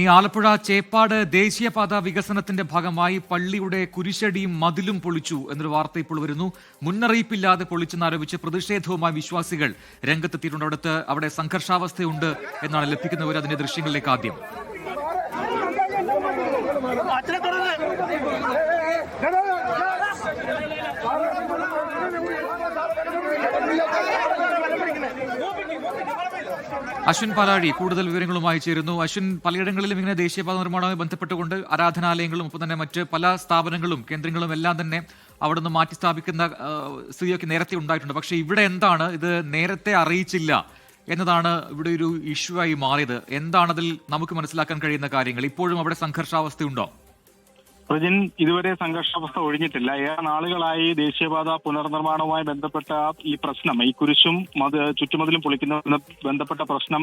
ഈ ആലപ്പുഴ ചേപ്പാട് ദേശീയപാത വികസനത്തിന്റെ ഭാഗമായി പള്ളിയുടെ കുരിശടിയും മതിലും പൊളിച്ചു എന്നൊരു വാർത്ത ഇപ്പോൾ വരുന്നു. മുന്നറിയിപ്പില്ലാതെ പൊളിച്ചെന്നാരോപിച്ച് പ്രതിഷേധവുമായി വിശ്വാസികൾ രംഗത്തെത്തിയിട്ടുണ്ട്. അവിടെ സംഘർഷാവസ്ഥയുണ്ട് എന്നാണ് ലഭിക്കുന്ന വിവരം. അതിന്റെ ദൃശ്യങ്ങളിലേക്ക് ആദ്യം. അശ്വിൻ പാലാഴി കൂടുതൽ വിവരങ്ങളുമായി ചേരുന്നു. അശ്വിൻ, പലയിടങ്ങളിലും ഇങ്ങനെ ദേശീയപാത നിർമ്മാണവുമായി ബന്ധപ്പെട്ടുകൊണ്ട് ആരാധനാലയങ്ങളും ഒപ്പം തന്നെ മറ്റ് പല സ്ഥാപനങ്ങളും കേന്ദ്രങ്ങളും എല്ലാം തന്നെ അവിടെ നിന്ന് മാറ്റി സ്ഥാപിക്കുന്ന സ്ഥിതിയൊക്കെ നേരത്തെ ഉണ്ടായിട്ടുണ്ട്. പക്ഷേ ഇവിടെ എന്താണ് ഇത് നേരത്തെ അറിയിച്ചില്ല എന്നതാണ് ഇവിടെ ഒരു ഇഷ്യൂ ആയി മാറിയത്. എന്താണതിൽ നമുക്ക് മനസ്സിലാക്കാൻ കഴിയുന്ന കാര്യങ്ങൾ? ഇപ്പോഴും അവിടെ സംഘർഷാവസ്ഥയുണ്ടോ? പ്രജിൻ, ഇതുവരെ സംഘർഷാവസ്ഥ ഒഴിഞ്ഞിട്ടില്ല. ഏറെ നാളുകളായി ദേശീയപാത പുനർനിർമ്മാണവുമായി ബന്ധപ്പെട്ട ഈ പ്രശ്നം, ഈ കുരിശും ചുറ്റുമതിലും പൊളിക്കുന്ന ബന്ധപ്പെട്ട പ്രശ്നം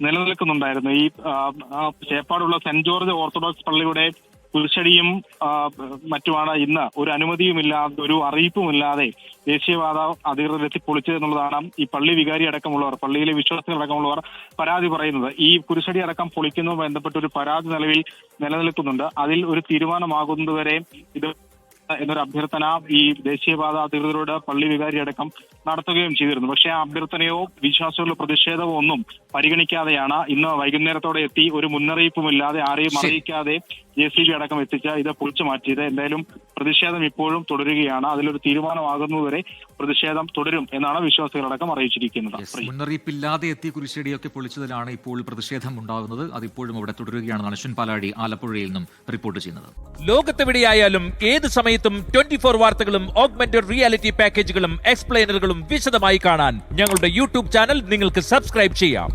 നിലനിൽക്കുന്നുണ്ടായിരുന്നു. ഈ ചേപ്പാടുള്ള സെന്റ് ജോർജ് ഓർത്തഡോക്സ് പള്ളിയുടെ കുരിശടിയും മറ്റുമാണ് ഇന്ന് ഒരു അനുമതിയുമില്ലാതെ, ഒരു അറിയിപ്പുമില്ലാതെ ദേശീയപാത അധികൃതരെത്തി പൊളിച്ചത് എന്നുള്ളതാണ് ഈ പള്ളി വികാരി അടക്കമുള്ളവർ, പള്ളിയിലെ വിശ്വാസികൾ അടക്കമുള്ളവർ പരാതി പറയുന്നത്. ഈ കുരിശടി അടക്കം പൊളിക്കുന്നതുമായി ബന്ധപ്പെട്ട് ഒരു പരാതി നിലവിൽ നിലനിൽക്കുന്നുണ്ട്. അതിൽ ഒരു തീരുമാനമാകുന്നതുവരെ ഇത് എന്നൊരു അഭ്യർത്ഥന ഈ ദേശീയപാത അധികൃതരോട് പള്ളി വികാരി അടക്കം നടത്തുകയും ചെയ്തിരുന്നു. പക്ഷേ ആ അഭ്യർത്ഥനയോ വിശ്വാസികളുടെ പ്രതിഷേധമോ ഒന്നും പരിഗണിക്കാതെയാണ് ഇന്ന് വൈകുന്നേരത്തോടെ എത്തി ഒരു മുന്നറിയിപ്പുമില്ലാതെ, ആരെയും അറിയിക്കാതെ JCB അടക്കം എത്തിച്ച ഇത് പൊളിച്ചു മാറ്റിയത്. എന്തായാലും പ്രതിഷേധം ഇപ്പോഴും തുടരുകയാണ്. അതിലൊരു തീരുമാനമാകുന്നതുവരെ പ്രതിഷേധം തുടരും എന്നാണ് വിശ്വാസികളടക്കം അറിയിച്ചിരിക്കുന്നത്. മുന്നറിയിപ്പില്ലാതെ എത്തിയ കുരിശടിയൊക്കെ പൊളിച്ചതിലാണ് ഇപ്പോൾ പ്രതിഷേധം ഉണ്ടാകുന്നത്. അതിപ്പോഴും അവിടെ തുടരുകയാണെന്നാണ് അശ്വിൻ പാലാഴി ആലപ്പുഴയിൽ നിന്നും റിപ്പോർട്ട് ചെയ്യുന്നത്. ലോകത്തെവിടെയായാലും ഏത് സമയത്തും 24 വാർത്തകളും ഓഗ്മെന്റഡ് റിയാലിറ്റി പാക്കേജുകളും എക്സ്പ്ലെയിനറുകളും വിശദമായി കാണാൻ ഞങ്ങളുടെ YouTube ചാനൽ നിങ്ങൾക്ക് സബ്സ്ക്രൈബ് ചെയ്യാം.